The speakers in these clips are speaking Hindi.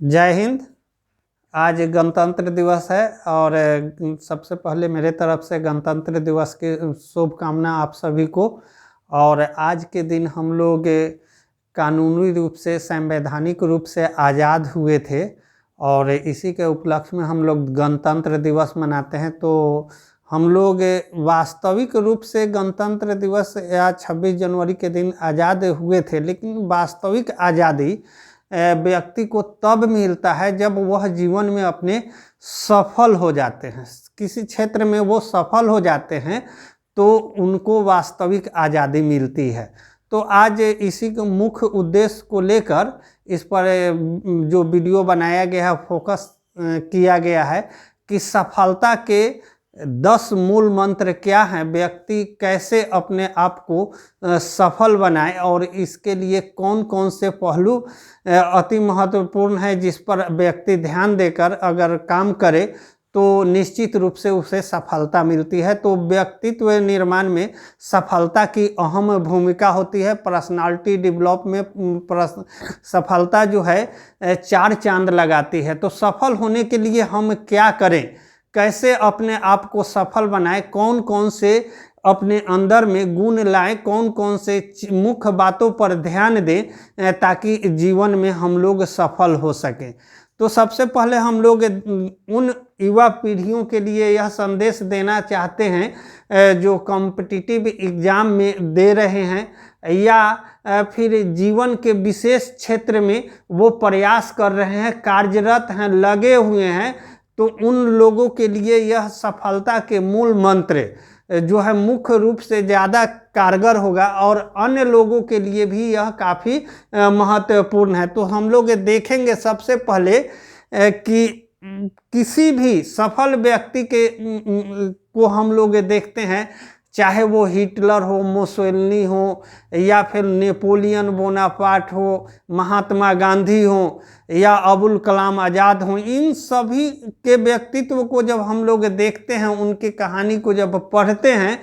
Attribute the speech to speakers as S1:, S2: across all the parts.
S1: जय हिंद। आज गणतंत्र दिवस है और सबसे पहले मेरे तरफ से गणतंत्र दिवस की शुभकामना आप सभी को। और आज के दिन हम लोग कानूनी रूप से संवैधानिक रूप से आज़ाद हुए थे और इसी के उपलक्ष्य में हम लोग गणतंत्र दिवस मनाते हैं। तो हम लोग वास्तविक रूप से गणतंत्र दिवस या 26 जनवरी के दिन आज़ाद हुए थे, लेकिन वास्तविक आज़ादी व्यक्ति को तब मिलता है जब वह जीवन में अपने सफल हो जाते हैं, किसी क्षेत्र में वो सफल हो जाते हैं तो उनको वास्तविक आज़ादी मिलती है। तो आज इसी के मुख्य उद्देश्य को लेकर इस पर जो वीडियो बनाया गया है, फोकस किया गया है कि सफलता के 10 मूल मंत्र क्या हैं, व्यक्ति कैसे अपने आप को सफल बनाए और इसके लिए कौन कौन से पहलू अति महत्वपूर्ण है जिस पर व्यक्ति ध्यान देकर अगर काम करे तो निश्चित रूप से उसे सफलता मिलती है। तो व्यक्तित्व निर्माण में सफलता की अहम भूमिका होती है। पर्सनालिटी डेवलप में सफलता जो है 4 चांद लगाती है। तो सफल होने के लिए हम क्या करें, कैसे अपने आप को सफल बनाएं, कौन कौन से अपने अंदर में गुण लाएं, कौन कौन से मुख्य बातों पर ध्यान दें ताकि जीवन में हम लोग सफल हो सकें। तो सबसे पहले हम लोग उन युवा पीढ़ियों के लिए यह संदेश देना चाहते हैं जो कॉम्पिटिटिव एग्ज़ाम में दे रहे हैं या फिर जीवन के विशेष क्षेत्र में वो प्रयास कर रहे हैं, कार्यरत हैं, लगे हुए हैं। तो उन लोगों के लिए यह सफलता के मूल मंत्र जो है मुख्य रूप से ज़्यादा कारगर होगा और अन्य लोगों के लिए भी यह काफ़ी महत्वपूर्ण है। तो हम लोग देखेंगे सबसे पहले कि किसी भी सफल व्यक्ति के को हम लोग देखते हैं, चाहे वो हिटलर हो, मुसोलिनी हो या फिर नेपोलियन बोनापार्ट हो, महात्मा गांधी हो या अबुल कलाम आज़ाद हो, इन सभी के व्यक्तित्व को जब हम लोग देखते हैं, उनकी कहानी को जब पढ़ते हैं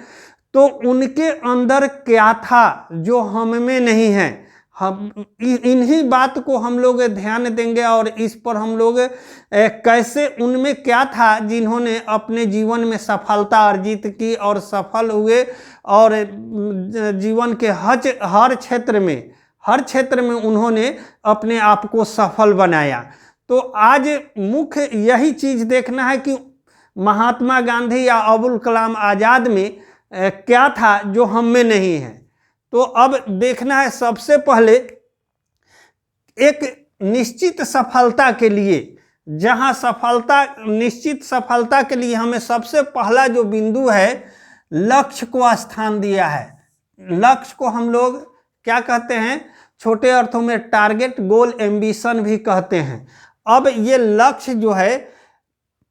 S1: तो उनके अंदर क्या था जो हम में नहीं है। हम इन्हीं बात को हम लोग ध्यान देंगे और इस पर हम लोग कैसे उनमें क्या था जिन्होंने अपने जीवन में सफलता अर्जित की और सफल हुए और जीवन के हर क्षेत्र में उन्होंने अपने आप को सफल बनाया। तो आज मुख्य यही चीज़ देखना है कि महात्मा गांधी या अबुल कलाम आज़ाद में क्या था जो हम में नहीं है। तो अब देखना है सबसे पहले एक निश्चित सफलता के लिए, जहां निश्चित सफलता के लिए हमें सबसे पहला जो बिंदु है लक्ष्य को स्थान दिया है। लक्ष्य को हम लोग क्या कहते हैं, छोटे अर्थों में टारगेट, गोल, एम्बिशन भी कहते हैं। अब ये लक्ष्य जो है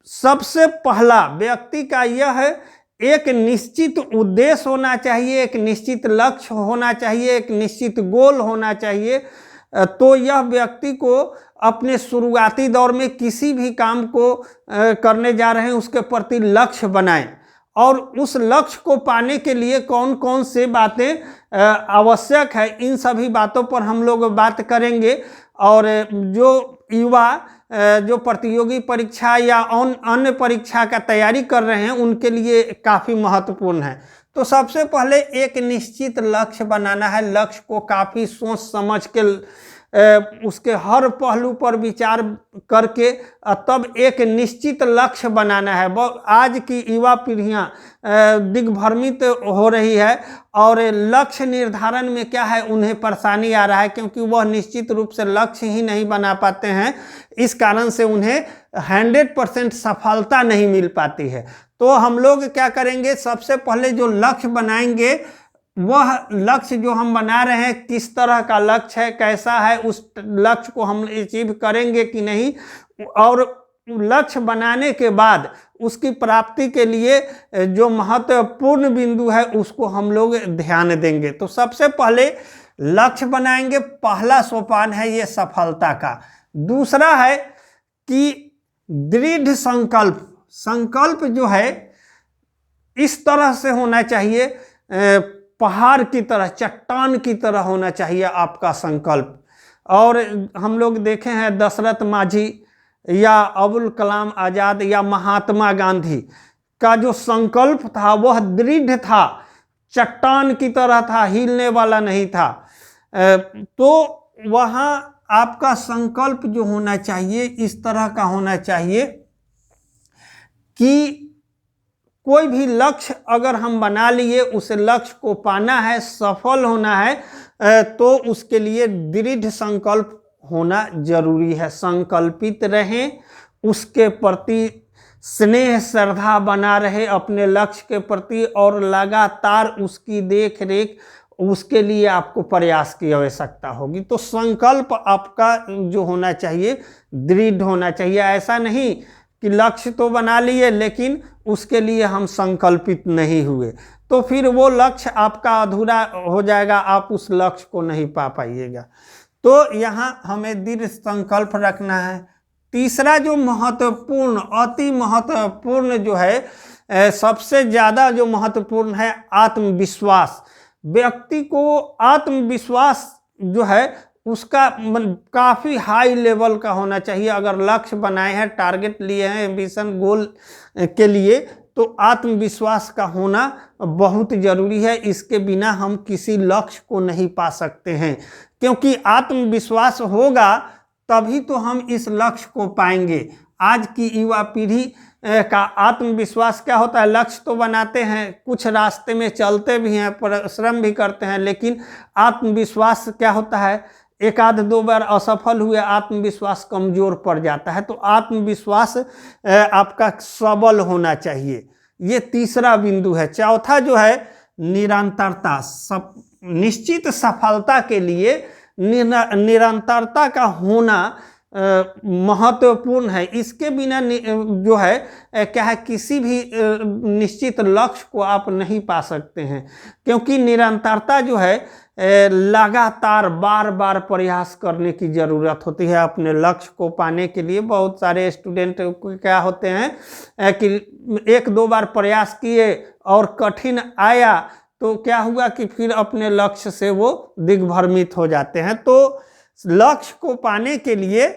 S1: सबसे पहला व्यक्ति का यह है, एक निश्चित उद्देश्य होना चाहिए, एक निश्चित लक्ष्य होना चाहिए, एक निश्चित गोल होना चाहिए। तो यह व्यक्ति को अपने शुरुआती दौर में किसी भी काम को करने जा रहे हैं उसके प्रति लक्ष्य बनाएं और उस लक्ष्य को पाने के लिए कौन कौन से बातें आवश्यक है, इन सभी बातों पर हम लोग बात करेंगे। और जो युवा जो प्रतियोगी परीक्षा या अन्य परीक्षा का तैयारी कर रहे हैं उनके लिए काफ़ी महत्वपूर्ण है। तो सबसे पहले एक निश्चित लक्ष्य बनाना है। लक्ष्य को काफ़ी सोच समझ के उसके हर पहलू पर विचार करके तब एक निश्चित लक्ष्य बनाना है। आज की युवा पीढ़ियाँ दिग्भ्रमित हो रही है और लक्ष्य निर्धारण में क्या है उन्हें परेशानी आ रहा है, क्योंकि वह निश्चित रूप से लक्ष्य ही नहीं बना पाते हैं। इस कारण से उन्हें 100% सफलता नहीं मिल पाती है। तो हम लोग क्या करेंगे, सबसे पहले जो लक्ष्य बनाएंगे वह लक्ष्य जो हम बना रहे हैं किस तरह का लक्ष्य है, कैसा है, उस लक्ष्य को हम अचीव करेंगे कि नहीं, और लक्ष्य बनाने के बाद उसकी प्राप्ति के लिए जो महत्वपूर्ण बिंदु है उसको हम लोग ध्यान देंगे। तो सबसे पहले लक्ष्य बनाएंगे, पहला सोपान है ये सफलता का। दूसरा है कि दृढ़ संकल्प जो है इस तरह से होना चाहिए, पहाड़ की तरह, चट्टान की तरह होना चाहिए आपका संकल्प। और हम लोग देखे हैं दशरथ माझी या अबुल कलाम आज़ाद या महात्मा गांधी का जो संकल्प था वह दृढ़ था, चट्टान की तरह था, हिलने वाला नहीं था। तो वहाँ आपका संकल्प जो होना चाहिए इस तरह का होना चाहिए कि कोई भी लक्ष्य अगर हम बना लिए, उस लक्ष्य को पाना है, सफल होना है, तो उसके लिए दृढ़ संकल्प होना जरूरी है। संकल्पित रहें, उसके प्रति स्नेह श्रद्धा बना रहे अपने लक्ष्य के प्रति, और लगातार उसकी देख रेख, उसके लिए आपको प्रयास की आवश्यकता होगी। तो संकल्प आपका जो होना चाहिए दृढ़ होना चाहिए। ऐसा नहीं कि लक्ष्य तो बना लिए लेकिन उसके लिए हम संकल्पित नहीं हुए, तो फिर वो लक्ष्य आपका अधूरा हो जाएगा, आप उस लक्ष्य को नहीं पा पाइएगा। तो यहाँ हमें दृढ़ संकल्प रखना है। तीसरा जो महत्वपूर्ण, अति महत्वपूर्ण जो है, सबसे ज़्यादा जो महत्वपूर्ण है, आत्मविश्वास। व्यक्ति को आत्मविश्वास जो है उसका काफ़ी हाई लेवल का होना चाहिए। अगर लक्ष्य बनाए हैं, टारगेट लिए हैं, एम्बिशन गोल के लिए, तो आत्मविश्वास का होना बहुत ज़रूरी है। इसके बिना हम किसी लक्ष्य को नहीं पा सकते हैं, क्योंकि आत्मविश्वास होगा तभी तो हम इस लक्ष्य को पाएंगे। आज की युवा पीढ़ी का आत्मविश्वास क्या होता है, लक्ष्य तो बनाते हैं, कुछ रास्ते में चलते भी हैं, परिश्रम भी करते हैं, लेकिन आत्मविश्वास क्या होता है, एक आध दो बार असफल हुए, आत्मविश्वास कमजोर पड़ जाता है। तो आत्मविश्वास आपका सबल होना चाहिए। ये तीसरा बिंदु है। चौथा जो है निरंतरता। निश्चित सफलता के लिए निरंतरता का होना महत्वपूर्ण है। इसके बिना जो है क्या है, किसी भी निश्चित लक्ष्य को आप नहीं पा सकते हैं, क्योंकि निरंतरता जो है लगातार बार बार प्रयास करने की ज़रूरत होती है अपने लक्ष्य को पाने के लिए। बहुत सारे स्टूडेंट क्या होते हैं कि एक दो बार प्रयास किए और कठिन आया तो क्या हुआ कि फिर अपने लक्ष्य से वो दिग्भ्रमित हो जाते हैं। तो लक्ष्य को पाने के लिए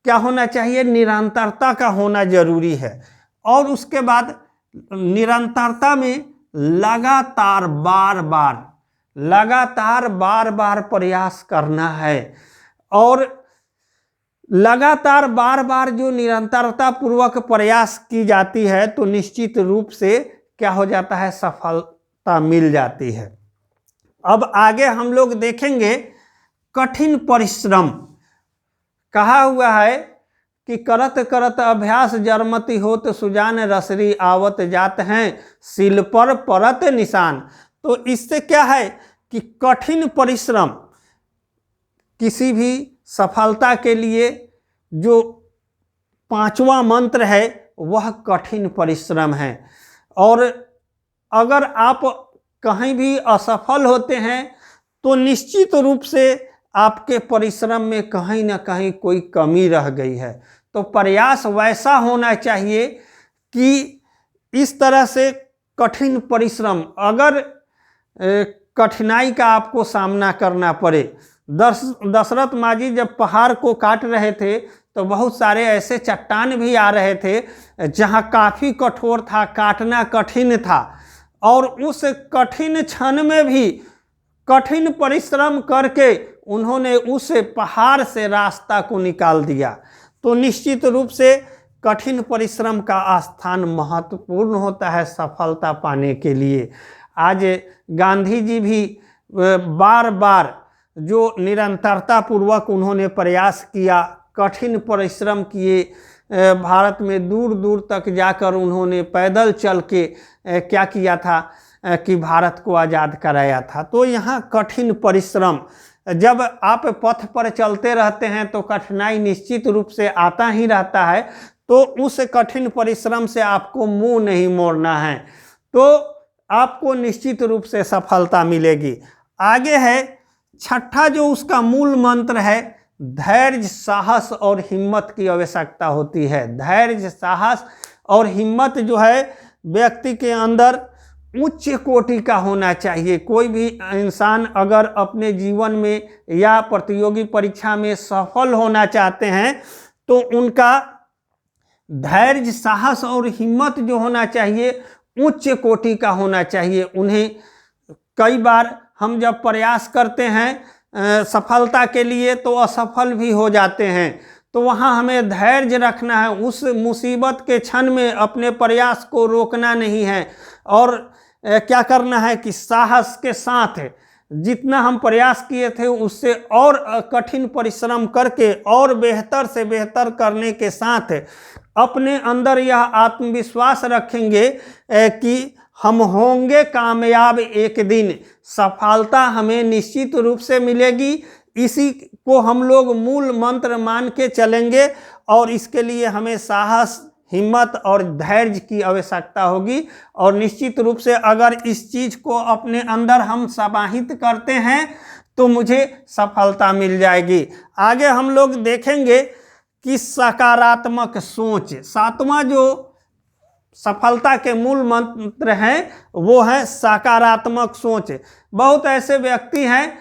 S1: क्या होना चाहिए, निरंतरता का होना जरूरी है। और उसके बाद निरंतरता में लगातार बार बार प्रयास करना है। और लगातार बार बार जो निरंतरता पूर्वक प्रयास की जाती है तो निश्चित रूप से क्या हो जाता है, सफलता मिल जाती है। अब आगे हम लोग देखेंगे कठिन परिश्रम। कहा हुआ है कि करत करत अभ्यास जरमति होत, सुजान रसरी आवत जात हैं, सिल पर परत निशान। तो इससे क्या है कि कठिन परिश्रम, किसी भी सफलता के लिए जो पांचवा मंत्र है वह कठिन परिश्रम है। और अगर आप कहीं भी असफल होते हैं तो निश्चित रूप से आपके परिश्रम में कहीं ना कहीं कोई कमी रह गई है। तो प्रयास वैसा होना चाहिए कि इस तरह से कठिन परिश्रम, अगर कठिनाई का आपको सामना करना पड़े। दशरथ माझी जब पहाड़ को काट रहे थे तो बहुत सारे ऐसे चट्टान भी आ रहे थे जहाँ काफ़ी कठोर था, काटना कठिन था, और उस कठिन क्षण में भी कठिन परिश्रम करके उन्होंने उस पहाड़ से रास्ता को निकाल दिया। तो निश्चित रूप से कठिन परिश्रम का स्थान महत्वपूर्ण होता है सफलता पाने के लिए। आज गांधी जी भी बार बार जो निरंतरता पूर्वक उन्होंने प्रयास किया, कठिन परिश्रम किए, भारत में दूर दूर तक जाकर उन्होंने पैदल चल के क्या किया था कि भारत को आज़ाद कराया था। तो यहाँ कठिन परिश्रम, जब आप पथ पर चलते रहते हैं तो कठिनाई निश्चित रूप से आता ही रहता है, तो उस कठिन परिश्रम से आपको मुंह नहीं मोड़ना है, तो आपको निश्चित रूप से सफलता मिलेगी। आगे है छठा जो उसका मूल मंत्र है, धैर्य, साहस और हिम्मत की आवश्यकता होती है। धैर्य, साहस और हिम्मत जो है व्यक्ति के अंदर उच्च कोटि का होना चाहिए। कोई भी इंसान अगर अपने जीवन में या प्रतियोगी परीक्षा में सफल होना चाहते हैं तो उनका धैर्य, साहस और हिम्मत जो होना चाहिए उच्च कोटि का होना चाहिए। उन्हें कई बार हम जब प्रयास करते हैं सफलता के लिए तो असफल भी हो जाते हैं, तो वहाँ हमें धैर्य रखना है। उस मुसीबत के क्षण में अपने प्रयास को रोकना नहीं है और क्या करना है कि साहस के साथ जितना हम प्रयास किए थे उससे और कठिन परिश्रम करके और बेहतर से बेहतर करने के साथ अपने अंदर यह आत्मविश्वास रखेंगे कि हम होंगे कामयाब, एक दिन सफलता हमें निश्चित रूप से मिलेगी। इसी को हम लोग मूल मंत्र मान के चलेंगे और इसके लिए हमें साहस, हिम्मत और धैर्य की आवश्यकता होगी। और निश्चित रूप से अगर इस चीज को अपने अंदर हम समाहित करते हैं तो मुझे सफलता मिल जाएगी। आगे हम लोग देखेंगे कि सकारात्मक सोच, सातवां जो सफलता के मूल मंत्र हैं वो है सकारात्मक सोच। बहुत ऐसे व्यक्ति हैं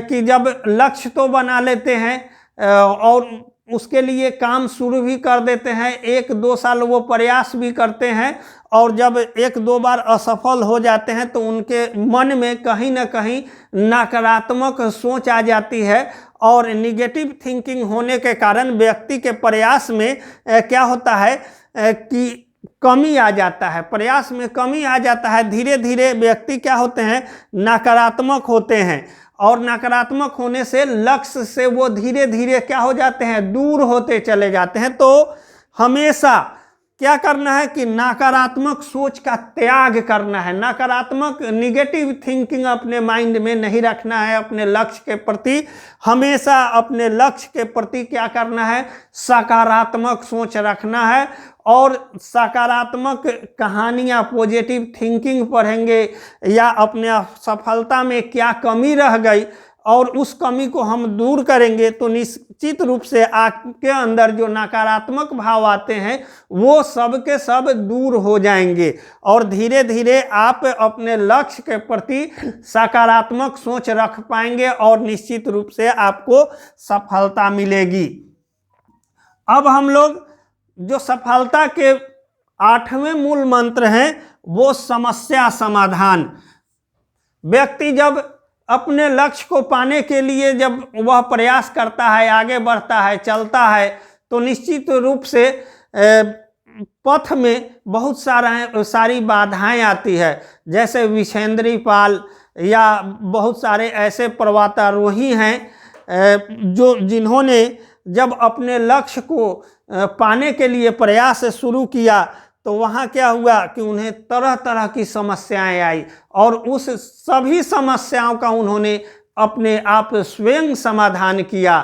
S1: कि जब लक्ष्य तो बना लेते हैं और उसके लिए काम शुरू भी कर देते हैं, 1-2 साल वो प्रयास भी करते हैं और जब 1-2 बार असफल हो जाते हैं तो उनके मन में कहीं ना कहीं नकारात्मक सोच आ जाती है और निगेटिव थिंकिंग होने के कारण व्यक्ति के प्रयास में क्या होता है कि कमी आ जाता है, प्रयास में कमी आ जाता है। धीरे धीरे व्यक्ति क्या होते हैं, नकारात्मक होते हैं और नकारात्मक होने से लक्ष्य से वो धीरे धीरे क्या हो जाते हैं, दूर होते चले जाते हैं। तो हमेशा क्या करना है कि नकारात्मक सोच का त्याग करना है। नकारात्मक निगेटिव थिंकिंग अपने माइंड में नहीं रखना है। अपने लक्ष्य के प्रति हमेशा अपने लक्ष्य के प्रति क्या करना है, सकारात्मक सोच रखना है और सकारात्मक कहानियाँ, पॉजिटिव थिंकिंग पढ़ेंगे या अपने सफलता में क्या कमी रह गई और उस कमी को हम दूर करेंगे तो निश्चित रूप से आपके अंदर जो नकारात्मक भाव आते हैं वो सब के सब दूर हो जाएंगे और धीरे धीरे आप अपने लक्ष्य के प्रति सकारात्मक सोच रख पाएंगे और निश्चित रूप से आपको सफलता मिलेगी। अब हम लोग जो सफलता के 8वें मूल मंत्र हैं वो समस्या समाधान। व्यक्ति जब अपने लक्ष्य को पाने के लिए जब वह प्रयास करता है, आगे बढ़ता है, चलता है तो निश्चित रूप से पथ में बहुत सारी बाधाएं आती है। जैसे विशेंद्री पाल या बहुत सारे ऐसे पर्वतारोही हैं जिन्होंने जब अपने लक्ष्य को पाने के लिए प्रयास शुरू किया तो वहाँ क्या हुआ कि उन्हें तरह तरह की समस्याएं आई और उस सभी समस्याओं का उन्होंने अपने आप स्वयं समाधान किया।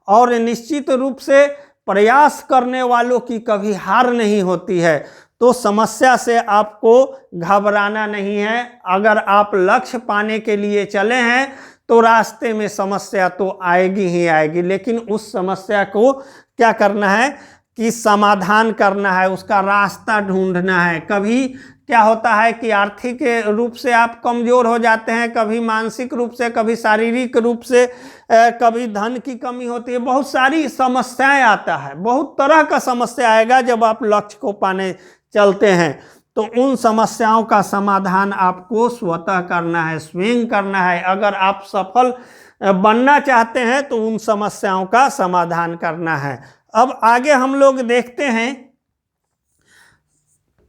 S1: और निश्चित रूप से प्रयास करने वालों की कभी हार नहीं होती है। तो समस्या से आपको घबराना नहीं है। अगर आप लक्ष्य पाने के लिए चले हैं तो रास्ते में समस्या तो आएगी ही आएगी, लेकिन उस समस्या को क्या करना है कि समाधान करना है, उसका रास्ता ढूंढना है। कभी क्या होता है कि आर्थिक रूप से आप कमज़ोर हो जाते हैं, कभी मानसिक रूप से, कभी शारीरिक रूप से, कभी धन की कमी होती है, बहुत सारी समस्याएं आता है, बहुत तरह का समस्या आएगा जब आप लक्ष्य को पाने चलते हैं। तो उन समस्याओं का समाधान आपको स्वतः करना है, स्वयं करना है। अगर आप सफल बनना चाहते हैं तो उन समस्याओं का समाधान करना है। अब आगे हम लोग देखते हैं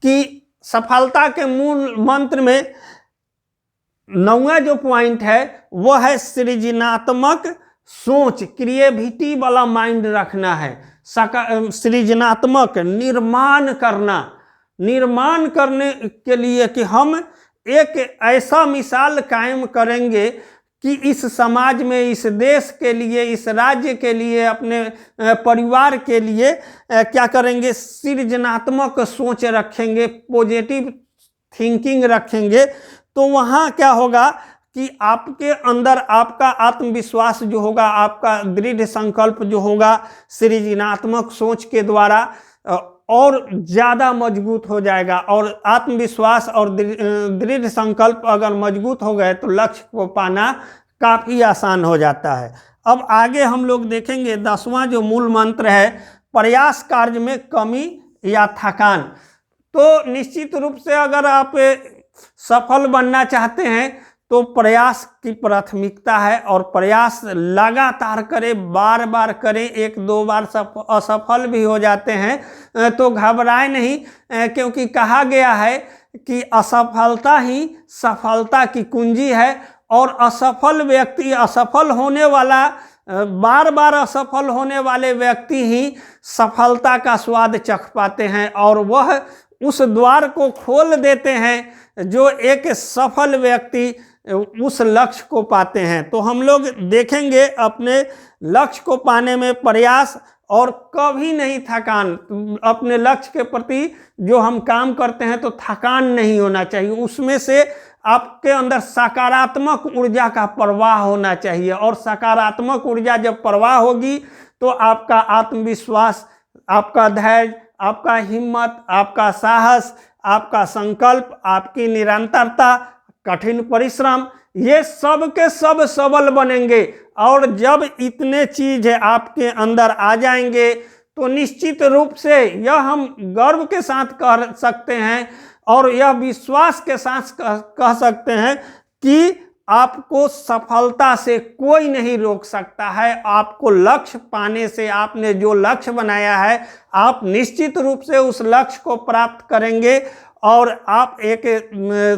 S1: कि सफलता के मूल मंत्र में 9वां जो पॉइंट है वो है सृजनात्मक सोच, क्रिएटिविटी वाला माइंड रखना है। सृजनात्मक निर्माण करने के लिए कि हम एक ऐसा मिसाल कायम करेंगे कि इस समाज में, इस देश के लिए, इस राज्य के लिए, अपने परिवार के लिए क्या करेंगे, सृजनात्मक सोच रखेंगे, पॉजिटिव थिंकिंग रखेंगे। तो वहाँ क्या होगा कि आपके अंदर आपका आत्मविश्वास जो होगा, आपका दृढ़ संकल्प जो होगा सृजनात्मक सोच के द्वारा और ज़्यादा मजबूत हो जाएगा। और आत्मविश्वास और दृढ़ संकल्प अगर मजबूत हो गए तो लक्ष्य को पाना काफ़ी आसान हो जाता है। अब आगे हम लोग देखेंगे 10वां जो मूल मंत्र है, प्रयास कार्य में कमी या थकान। तो निश्चित रूप से अगर आप सफल बनना चाहते हैं तो प्रयास की प्राथमिकता है, और प्रयास लगातार करें, बार बार करें। 1-2 बार असफल भी हो जाते हैं तो घबराए नहीं, क्योंकि कहा गया है कि असफलता ही सफलता की कुंजी है। और असफल व्यक्ति, असफल होने वाला, बार बार असफल होने वाले व्यक्ति ही सफलता का स्वाद चख पाते हैं, और वह उस द्वार को खोल देते हैं जो एक सफल व्यक्ति उस लक्ष्य को पाते हैं। तो हम लोग देखेंगे अपने लक्ष्य को पाने में प्रयास और कभी नहीं थकान। अपने लक्ष्य के प्रति जो हम काम करते हैं तो थकान नहीं होना चाहिए, उसमें से आपके अंदर सकारात्मक ऊर्जा का प्रवाह होना चाहिए। और सकारात्मक ऊर्जा जब प्रवाह होगी तो आपका आत्मविश्वास, आपका धैर्य, आपका हिम्मत, आपका साहस, आपका संकल्प, आपकी निरंतरता, कठिन परिश्रम, ये सब के सब सबल बनेंगे। और जब इतने चीज आपके अंदर आ जाएंगे तो निश्चित रूप से यह हम गर्व के साथ कह सकते हैं और यह विश्वास के साथ कह सकते हैं कि आपको सफलता से कोई नहीं रोक सकता है। आपको लक्ष्य पाने से, आपने जो लक्ष्य बनाया है, आप निश्चित रूप से उस लक्ष्य को प्राप्त करेंगे और आप एक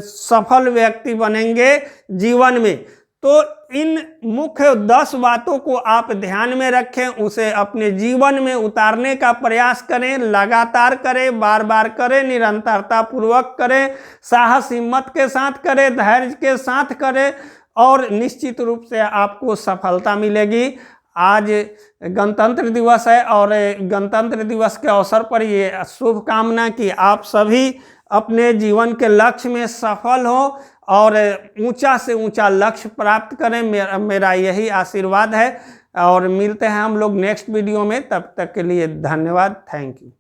S1: सफल व्यक्ति बनेंगे जीवन में। तो इन मुख्य 10 बातों को आप ध्यान में रखें, उसे अपने जीवन में उतारने का प्रयास करें, लगातार करें, बार बार करें, निरंतरता पूर्वक करें, साहस हिम्मत के साथ करें, धैर्य के साथ करें, और निश्चित रूप से आपको सफलता मिलेगी। आज गणतंत्र दिवस है और गणतंत्र दिवस के अवसर पर ये शुभकामना कि आप सभी अपने जीवन के लक्ष्य में सफल हो और ऊंचा से ऊंचा लक्ष्य प्राप्त करें। मेरा यही आशीर्वाद है। और मिलते हैं हम लोग नेक्स्ट वीडियो में, तब तक के लिए धन्यवाद। Thank you.